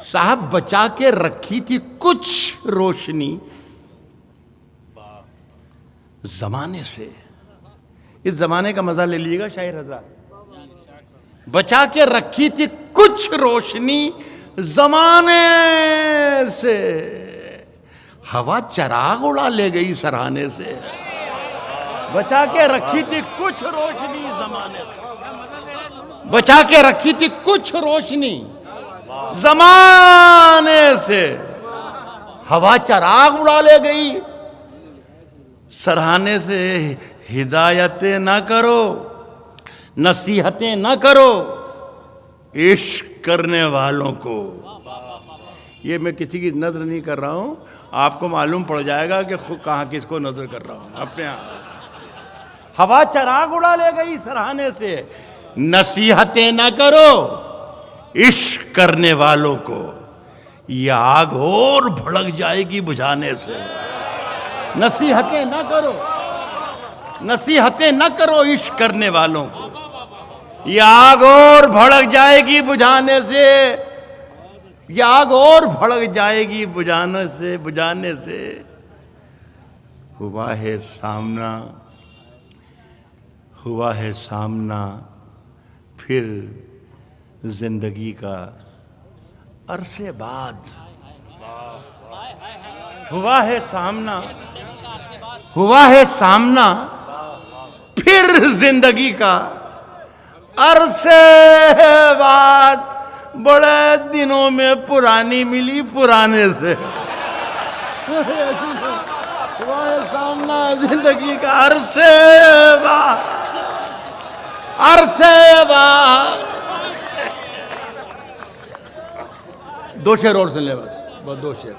साहब बचा के रखी थी कुछ रोशनी जमाने से। इस जमाने का मजा ले लीजिएगा शायर हजरात। बचा के रखी थी कुछ रोशनी जमाने से, हवा चराग उड़ा ले गई सराहने से। बचा के रखी थी कुछ रोशनी जमाने से, बचा के रखी थी कुछ रोशनी जमाने से, हवा चराग उड़ा ले गई सराहने से। हिदायतें ना करो, नसीहतें ना करो इश्क करने वालों को। ये मैं किसी की नजर नहीं कर रहा हूं, आपको मालूम पड़ जाएगा कि खुद कहां किसको नजर कर रहा हूं अपने आप। हवा चराग उड़ा ले गई सराहने से, नसीहतें ना करो इश्क करने वालों को, यह आग और भड़क जाएगी बुझाने से। नसीहतें ना करो, नसीहतें न करो इश्क करने वालों को, यह आग और भड़क जाएगी बुझाने से, यह आग और भड़क जाएगी बुझाने से, बुझाने से। हुआ है सामना, हुआ है सामना फिर जिंदगी का अरसे बाद। हुआ है सामना, हुआ है सामना फिर जिंदगी का अरसे बाद। बड़े दिनों में पुरानी मिली पुराने से। हुआ है सामना जिंदगी का अरसे बाद, अरसे बाद। दो शेर और सुन ले बस, दो शेर।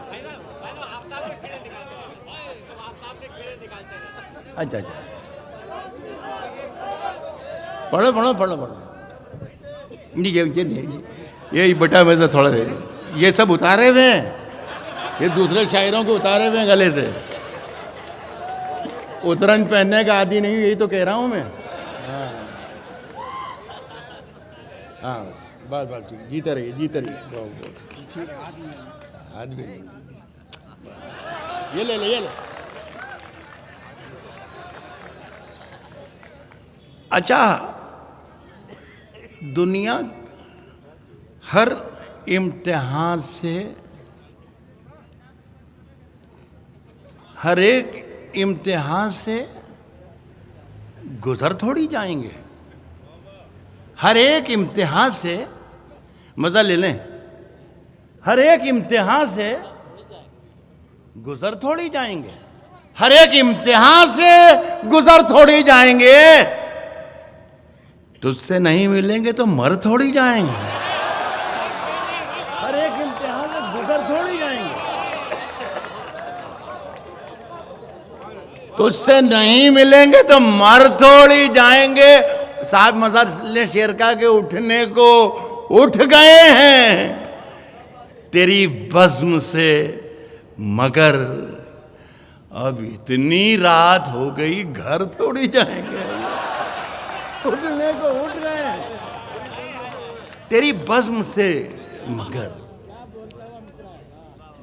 अच्छा अच्छा, पढ़ो पढ़ो पढ़ो पढ़ो। नहीं ये बटा में तो थोड़ा दे, ये सब उतारे हुए हैं, ये दूसरे शायरों को उतारे हुए हैं गले से। उतरन पहनने का आदि नहीं, यही तो कह रहा हूं मैं। हाँ बात बात ठीक, जीते रहिए जीते रहिए। हाथ भी नहीं, ये ले ले ये ले। अच्छा, दुनिया हर इम्तिहान से, हर एक इम्तिहान से गुजर थोड़ी जाएंगे। हर एक इम्तिहान से, मजा ले लें, हर एक इम्तिहान से गुजर थोड़ी जाएंगे। हर एक इम्तिहान से गुजर थोड़ी जाएंगे। तुझसे नहीं मिलेंगे तो मर थोड़ी जाएंगे। हर एक इम्तिहान से गुजर थोड़ी जाएंगे। तुझसे नहीं मिलेंगे तो मर थोड़ी जाएंगे। साहब मज़ार शेर का के उठने को उठ गए हैं तेरी बज़्म से, मगर अब इतनी रात हो गई घर थोड़ी जाएंगे। उठने को उठ गए तेरी बज़्म से, मगर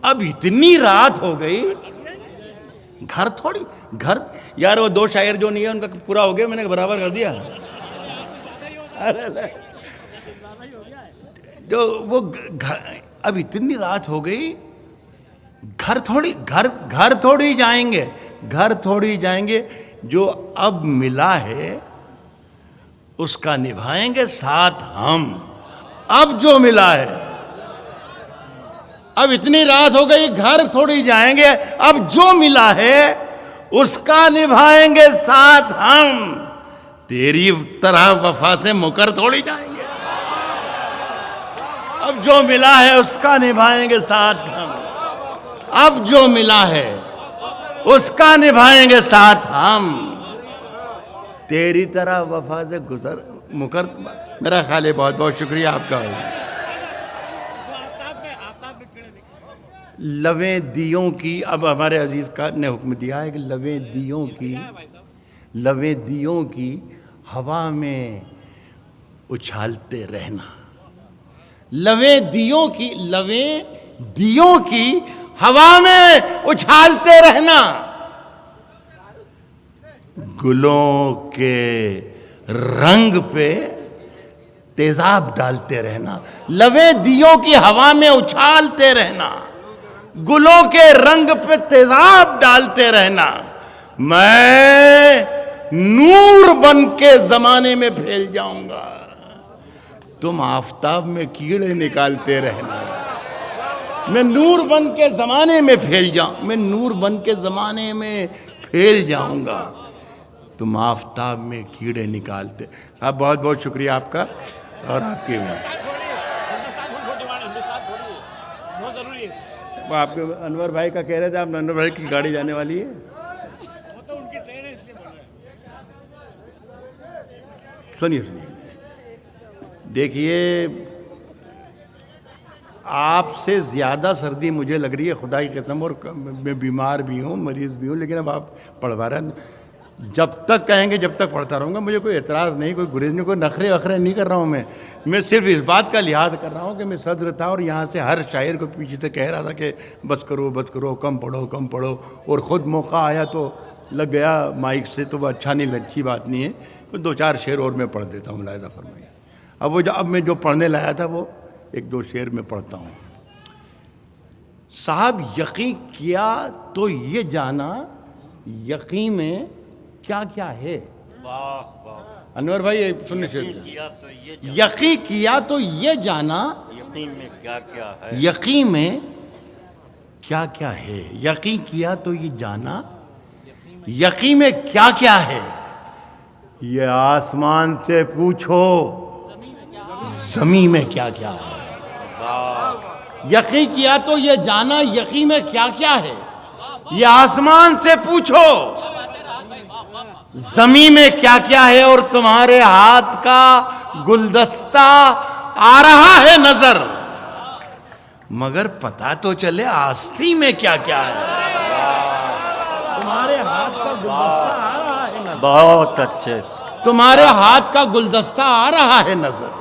अब इतनी रात हो गई घर थोड़ी। घर यार, वो दो शायर जो नहीं है उनका पूरा हो गया, मैंने बराबर कर दिया। अरे जो वो अब इतनी रात हो गई, घर थोड़ी, घर थोड़ी जाएंगे, घर थोड़ी जाएंगे। जो अब मिला है उसका निभाएंगे साथ हम। अब जो मिला है, अब इतनी रात हो गई घर थोड़ी जाएंगे, अब जो मिला है उसका निभाएंगे साथ हम। तेरी तरह वफा से मुकर थोड़ी जाएंगे। अब जो मिला है उसका निभाएंगे साथ हम। अब जो मिला है उसका निभाएंगे साथ हम। तेरी तरह वफा से गुजर मुकर। मेरा ख्याल है, बहुत बहुत शुक्रिया आपका। लवें दियों की, अब हमारे अजीज का ने हुक्म दिया है कि लवें दियों की, लवें दियों की हवा में उछालते रहना। लवें दियों की हवा में उछालते रहना, गुलों के रंग पे तेजाब डालते रहना। लवें दियों की हवा में उछालते रहना, गुलों के रंग पे तेजाब डालते रहना। मैं नूर बन के जमाने में फैल जाऊंगा, तुम आफताब में कीड़े निकालते रहना। मैं नूर बन के जमाने में फैल जाऊंगा, तुम आफताब में कीड़े निकालते। साहब बहुत बहुत शुक्रिया आपका और आपकी भी। वो आपके अनवर भाई का कह रहे थे, आप अनवर भाई की गाड़ी जाने वाली है, सुनिए। देखिए, आपसे ज़्यादा सर्दी मुझे लग रही है, खुदा की कसम, और मैं बीमार भी हूँ, मरीज़ भी हूँ, लेकिन अब आप पढ़वा रहे हैं। जब तक कहेंगे जब तक पढ़ता रहूँगा, मुझे कोई एतराज़ नहीं, कोई गुरेज नहीं, कोई नखरे वखरे नहीं कर रहा हूँ। मैं सिर्फ इस बात का लिहाज कर रहा हूँ कि मैं सदर था और यहाँ से हर शायर को पीछे से कह रहा था कि बस करो, कम पढ़ो, और ख़ुद मौका आया तो लग गया माइक से, तो वो अच्छा नहीं, अच्छी बात नहीं है। तो 2-4 शेर और मैं पढ़ देता हूँ, मुलाहिज़ा फरमाइए। अब मैं जो पढ़ने लाया था वो 1-2 शेर में पढ़ता हूँ। साहब, यकीन किया तो ये जाना, यकीन में क्या क्या है। अनवर भाई सुनने से, यकीन किया तो ये जाना, यकीन में क्या क्या है, यकीन में क्या क्या है। यकीन किया तो ये जाना, यकीन में क्या क्या है। ये आसमान से पूछो, ज़मीन में क्या क्या है। यकीन किया तो ये जाना, यकीन में क्या क्या है। ये आसमान से पूछो, ज़मीन में क्या क्या है। और तुम्हारे हाथ का गुलदस्ता आ रहा है नजर, मगर पता तो चले आस्ती में क्या क्या है। तुम्हारे हाथ का गुलदस्ता आ रहा है नजर, बहुत अच्छे, तुम्हारे हाथ का गुलदस्ता आ रहा है नजर,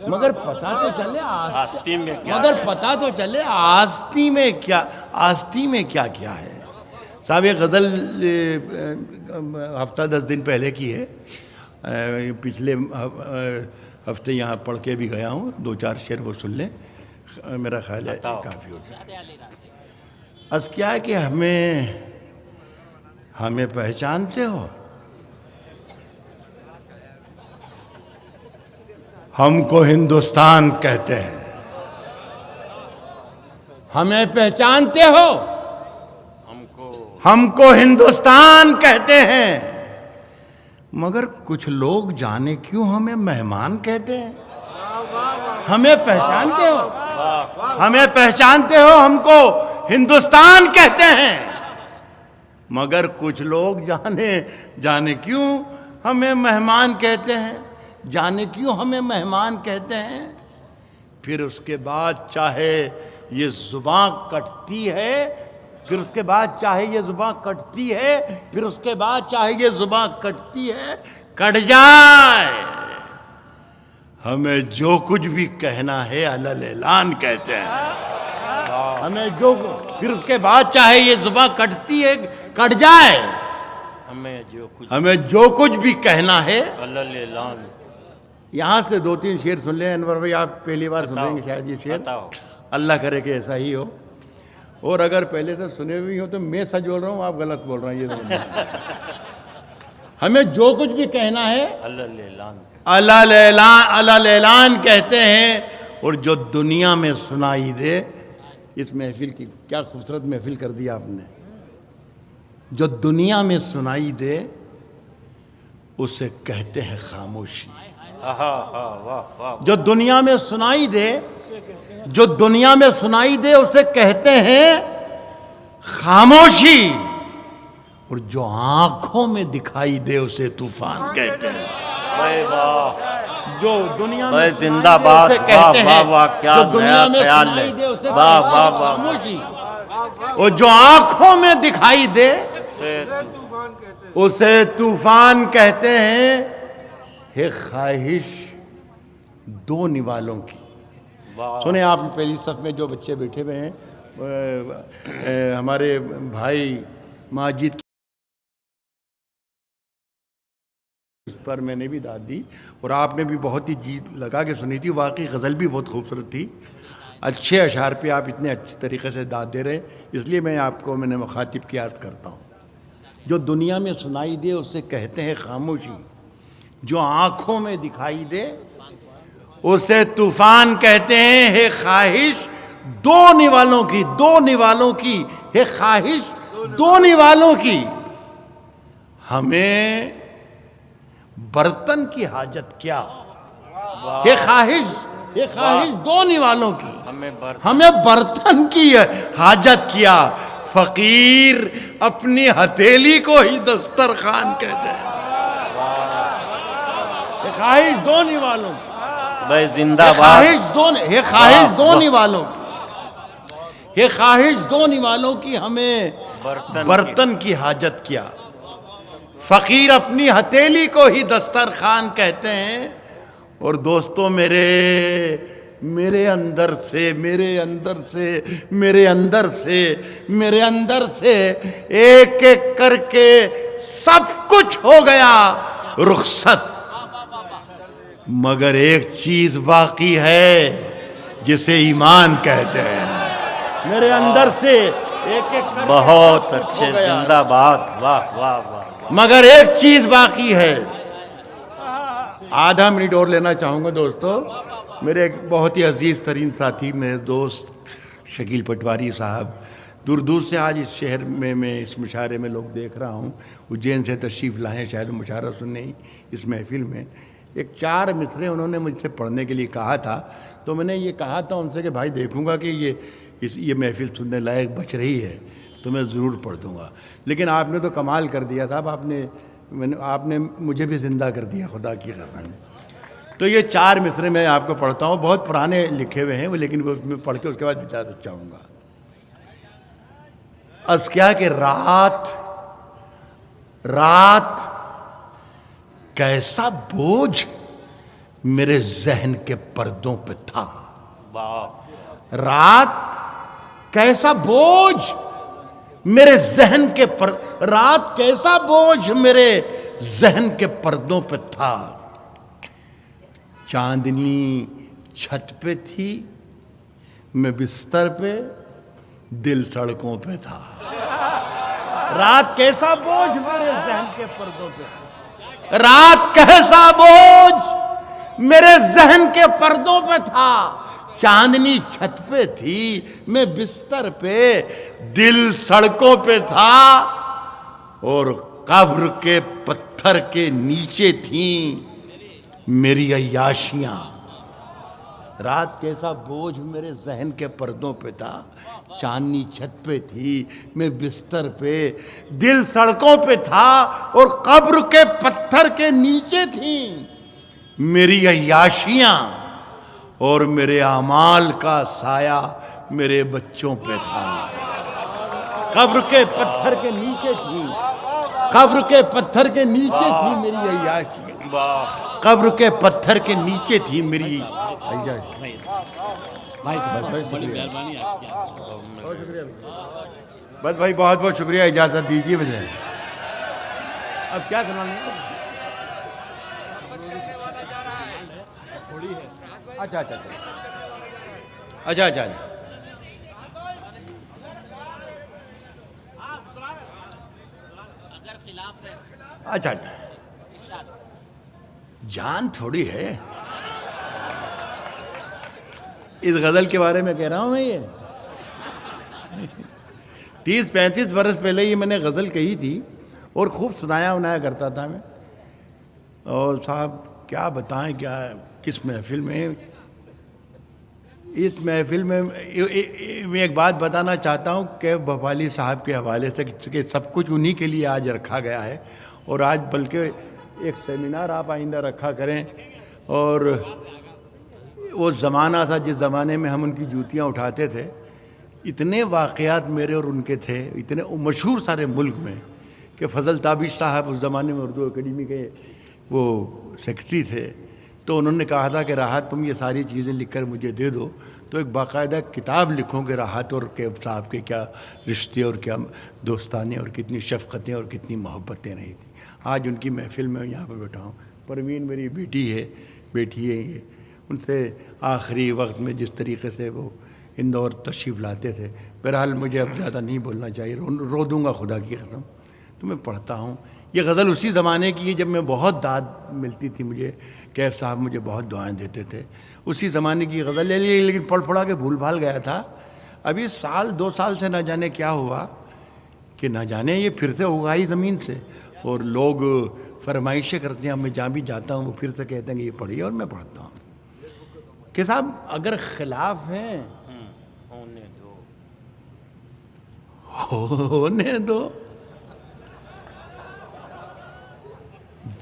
मगर पता तो चले आस्ती में क्या, मगर पता तो चले आस्ती में क्या क्या है। साहब, ये गज़ल हफ्ता 10 दिन पहले की है। पिछले हफ्ते यहाँ पढ़ के भी गया हूँ, 2-4 शेर वो सुन लें, मेरा ख्याल है काफ़ी हो जाए। अस क्या है कि हमें पहचानते हो, हमको हिंदुस्तान कहते हैं। हमें पहचानते हो, हमको हिंदुस्तान कहते हैं, मगर कुछ लोग जाने क्यों हमें मेहमान कहते हैं। हमें पहचानते हो, हमको हिंदुस्तान कहते हैं, मगर कुछ लोग जाने क्यों हमें मेहमान कहते हैं। जाने क्यों हमें मेहमान कहते हैं। फिर उसके बाद चाहे ये जुबान कटती है, फिर उसके बाद चाहे ये जुबान कटती है, फिर उसके बाद चाहे ये जुबान कटती है, कट जाए, हमें जो कुछ भी कहना है अलल ऐलान कहते हैं। हमें फिर उसके बाद चाहे ये जुबान कटती है, कट जाए, हमें जो कुछ भी कहना है अलल ऐलान। यहाँ से 2-3 शेर सुन लें अनवर भाई, आप पहली बार सुनेंगे शायद ये शेर, अल्लाह करे कि ऐसा ही हो। और अगर पहले से सुने हुए हो तो मैं सच बोल रहा हूँ, आप गलत बोल रहे हैं, ये तो हमें जो कुछ भी कहना है अलल ऐलान कहते हैं। और जो दुनिया में सुनाई दे, इस महफिल की क्या खूबसूरत महफिल कर दी आपने। जो दुनिया में सुनाई दे उसे कहते हैं खामोशी। जो दुनिया में सुनाई दे, जो दुनिया में सुनाई दे उसे कहते हैं खामोशी। और जो आंखों में दिखाई दे उसे तूफान कहते हैं। जो दुनिया में जिंदाबाद, जो दुनिया में सुनाई दे उसे खामोशी। और जो आंखों में दिखाई दे उसे तूफान कहते हैं। हे ख्वाहिश दो निवालों की। वाह सुने आप पहली सफ में जो बच्चे बैठे हुए हैं, हमारे भाई माजिद इस पर मैंने भी दाद दी और आपने भी बहुत ही जी लगा के सुनी थी। वाकई गज़ल भी बहुत खूबसूरत थी। अच्छे अशार पे आप इतने अच्छे तरीके से दाद दे रहे हैं, इसलिए मैंने मुखातिब की अर्ज़ करता हूँ। जो दुनिया में सुनाई दे उसे कहते हैं खामोशी, जो आँखों में दिखाई दे उसे तूफान कहते हैं। है ख्वाहिश दो निवालों की है ख्वाहिश दो निवालों की। हमें बर्तन की हाजत क्या, ये ख्वाहिश दो निवालों की। हमें बर्तन की हाजत क्या, फकीर अपनी हथेली को ही दस्तरखान कहते हैं। ये ख्वाहिश दो निवालों की, भाई ये जिंदाबाद। ख्वाहिश दो निवालों की, ये ख्वाहिश दो निवालों की। हमें बर्तन की हाजत क्या, फकीर अपनी हथेली को ही दस्तरखान कहते हैं। और दोस्तों मेरे अंदर से एक एक करके सब कुछ हो गया रुखसत, मगर एक चीज बाकी है जिसे ईमान कहते हैं। मेरे अंदर से एक एक करके बहुत सब कुछ अच्छे, हो गया, जिंदाबाद। वाह वाह वाह। मगर एक चीज बाकी है। आधा मिनट और लेना चाहूँगा दोस्तों। मेरे एक बहुत ही अजीज़ तरीन साथी, मेरे दोस्त शकील पटवारी साहब, दूर दूर से आज इस शहर में मैं इस मुशायरे में लोग देख रहा हूँ, उज्जैन से तशरीफ़ लाए शायद मुशायरा सुनने ही इस महफ़िल में। एक 4 मिसरे उन्होंने मुझसे पढ़ने के लिए कहा था, तो मैंने ये कहा था उनसे कि भाई देखूँगा कि ये महफ़िल सुनने लायक बच रही है तो मैं ज़रूर पढ़ दूँगा। लेकिन आपने तो कमाल कर दिया साहब, आपने मुझे भी ज़िंदा कर दिया, खुदा की कसम। तो ये 4 मिसरे मैं आपको पढ़ता हूँ, बहुत पुराने लिखे हुए हैं वो, लेकिन वो उसमें पढ़ के उसके बाद इजाज़त चाहूँगा। अस क्या कि रात कैसा बोझ मेरे जहन के पर्दों पे था। वाह। रात कैसा बोझ मेरे जहन के रात कैसा बोझ मेरे जहन के पर्दों पे था। चांदनी छत पे थी, मैं बिस्तर पे, दिल सड़कों पे था। रात कैसा बोझ मेरे जहन के पर्दों पे था। रात कैसा बोझ मेरे जहन के पर्दों पे था। चांदनी छत पे थी, मैं बिस्तर पे, दिल सड़कों पे था। और कब्र के पत्थर के नीचे थी मेरी अय्याशियां। रात कैसा बोझ मेरे जहन के पर्दों पे था, चांदनी छत पे थी, मैं बिस्तर पे, दिल सड़कों पे था। और कब्र के पत्थर के नीचे थी मेरी अय्याशियां। और मेरे आमाल का साया मेरे बच्चों पे था। कब्र के पत्थर के नीचे थी, कब्र के पत्थर के नीचे थी मेरी अय्याशियां। कब्र के पत्थर के नीचे थी मेरी अय्याशियां। बस भाई बहुत बहुत शुक्रिया, इजाज़त दीजिए मुझे। अब क्या करना है? अच्छा अच्छा अच्छा अच्छा अच्छा अच्छा अच्छा, जान थोड़ी है इस गज़ल के बारे में कह रहा हूँ मैं। ये 30-35 बरस पहले ये मैंने गज़ल कही थी और खूब सुनाया करता था मैं। और साहब क्या बताएं, क्या किस महफिल में, इस महफिल में मैं एक बात बताना चाहता हूँ कि भवाली साहब के हवाले से कि सब कुछ उन्हीं के लिए आज रखा गया है। और आज बल्कि एक सेमिनार आप आइंदा रखा करें। और वो ज़माना था जिस ज़माने में हम उनकी जूतियाँ उठाते थे। इतने वाक़यात मेरे और उनके थे, इतने मशहूर सारे मुल्क में, कि फ़ज़ल ताबिश साहब उस ज़माने में उर्दू अकेडमी के वो सेक्रेटरी थे। तो उन्होंने कहा था कि राहत तुम ये सारी चीज़ें लिखकर मुझे दे दो, तो एक बाकायदा किताब लिखो कि राहत और कैफ साहब के क्या रिश्ते और क्या दोस्ताने और कितनी शफ़क़तें और कितनी मोहब्बतें रही थी। आज उनकी महफ़िल में यहाँ पर बैठा हूँ। परवीन मेरी बेटी है ये, उनसे आखिरी वक्त में जिस तरीके से वो इंदौर तशरीफ़ लाते थे। बहरहाल मुझे अब ज़्यादा नहीं बोलना चाहिए, रो दूँगा खुदा की कसम। तो मैं पढ़ता हूँ, ये गज़ल उसी ज़माने की है जब मैं बहुत दाद मिलती थी मुझे, कैफ साहब मुझे बहुत दुआएं देते थे। उसी ज़माने की गज़ल है, लेकिन पढ़ के भूल भाल गया था। अभी साल 2 साल से न जाने क्या हुआ कि न जाने ये फिर से उगाई ज़मीन से, और लोग फरमाइशें करते हैं। मैं जहाँ भी जाता हूँ वो फिर से कहते हैं कि ये पढ़िए, और मैं पढ़ता हूँ कि साहब अगर खिलाफ हैं होने दो,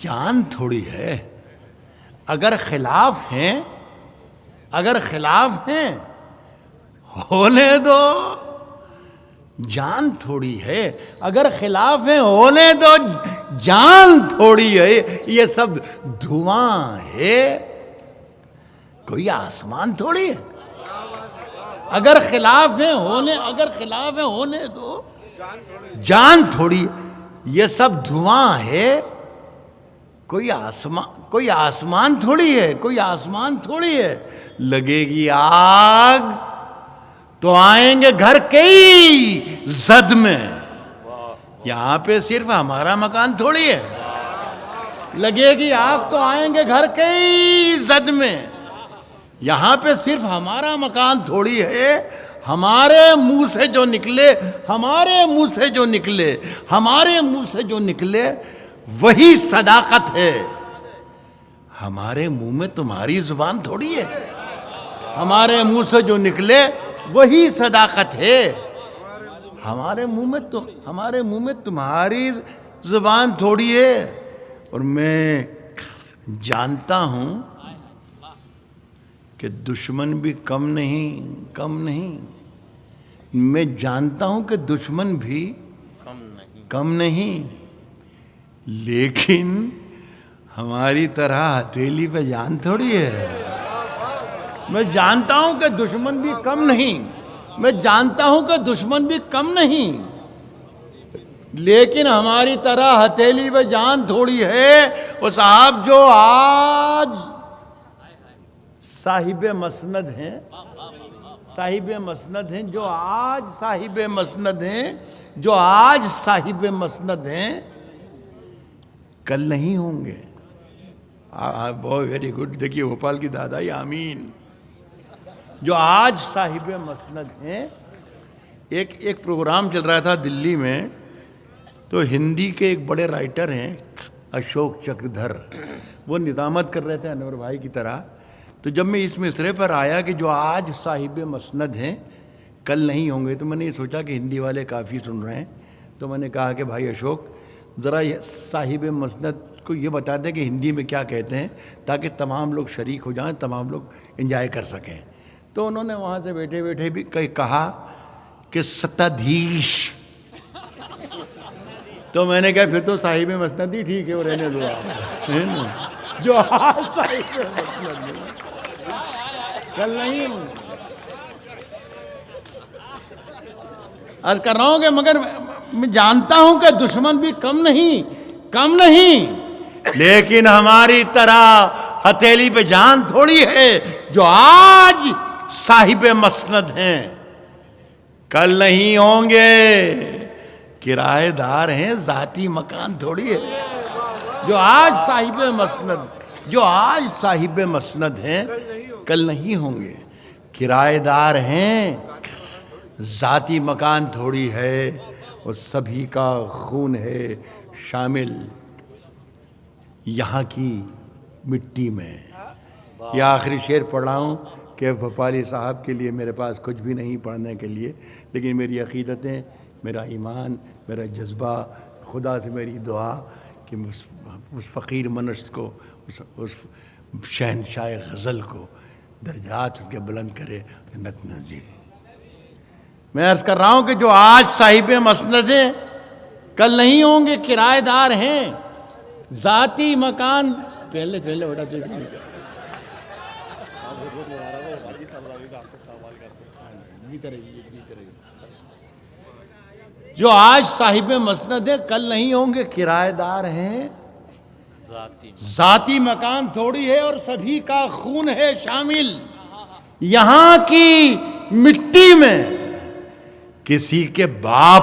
जान थोड़ी है। अगर खिलाफ हैं होने दो, जान थोड़ी है। अगर खिलाफ हैं होने दो, जान थोड़ी है। ये सब धुआं है, कोई आसमान थोड़ी है। अगर खिलाफ हैं होने दो, जान थोड़ी, ये सब धुआं है, कोई आसमान थोड़ी है। लगेगी आग तो आएंगे घर कई जद में, यहां पे सिर्फ हमारा मकान थोड़ी है। लगेगी आग तो आएंगे घर कई जद में, यहां पे सिर्फ हमारा मकान थोड़ी है। हमारे मुंह से जो निकले वही सदाकत है। हमारे मुंह में तुम्हारी जुबान थोड़ी है। हमारे मुंह से जो निकले वही सदाकत है। हमारे मुंह में तुम्हारी जुबान थोड़ी है। और मैं जानता हूं कि दुश्मन भी कम नहीं। मैं जानता हूं कि दुश्मन भी कम नहीं, लेकिन हमारी तरह हथेली पे जान थोड़ी है। मैं जानता हूं कि दुश्मन भी कम नहीं, लेकिन हमारी तरह हथेली पे जान थोड़ी है। वो साहब जो आज साहिब मसनद हैं, जो आज साहिब मसनद हैं, कल नहीं होंगे। बहुत वेरी गुड। देखिए भोपाल की दादाई आमीन। जो आज साहिब मसनद हैं, एक प्रोग्राम चल रहा था दिल्ली में, तो हिंदी के एक बड़े राइटर हैं अशोक चक्रधर, वो निज़ामत कर रहे थे अनवर भाई की तरह। तो जब मैं इस मिसरे पर आया कि जो आज साहिब मसनद हैं कल नहीं होंगे, तो मैंने ये सोचा कि हिंदी वाले काफ़ी सुन रहे हैं, तो मैंने कहा कि भाई अशोक ज़रा साहिब मसनद को ये बता दें कि हिंदी में क्या कहते हैं, ताकि तमाम लोग शरीक हो जाएं, तमाम लोग एंजॉय कर सकें। तो उन्होंने वहाँ से बैठे बैठे भी कहा कि सत्ताधीश। तो मैंने कहा फिर तो साहिब मसनद ही ठीक है, वो रहने दो, है ना। जो आज साहिब मसनद कल नहीं हूँ। आज कर रहा हूँ कि मगर मैं जानता हूं कि दुश्मन भी कम नहीं, लेकिन हमारी तरह हथेली पे जान थोड़ी है। जो आज साहिब मसनद हैं कल नहीं होंगे, किराएदार हैं, जाती मकान थोड़ी है। जो आज साहिब मसनद हैं कल नहीं होंगे, किराएदार हैं, जाती मकान थोड़ी है। और सभी का खून है शामिल यहाँ की मिट्टी में। यह आखिरी शेर पढ़ रहा हूँ कि भोपाली साहब के लिए मेरे पास कुछ भी नहीं पढ़ने के लिए, लेकिन मेरी अक़ीदतें, मेरा ईमान, मेरा जज्बा, खुदा से मेरी दुआ कि उस फ़कीर मनश को, उस शहनशाह गज़ल को दर्जात उनके बुलंद करे जन्नत में जी। मैं अर्ज़ कर रहा हूँ कि जो आज साहिब मसनद हैं कल नहीं होंगे, किराएदार हैं, ज़ाती मकान पहले बड़ा जो आज साहिब मसनद है कल नहीं होंगे, किराएदार हैं। जाती जाती मकान थोड़ी है और सभी का खून है शामिल। यहां की मिट्टी में किसी के बाप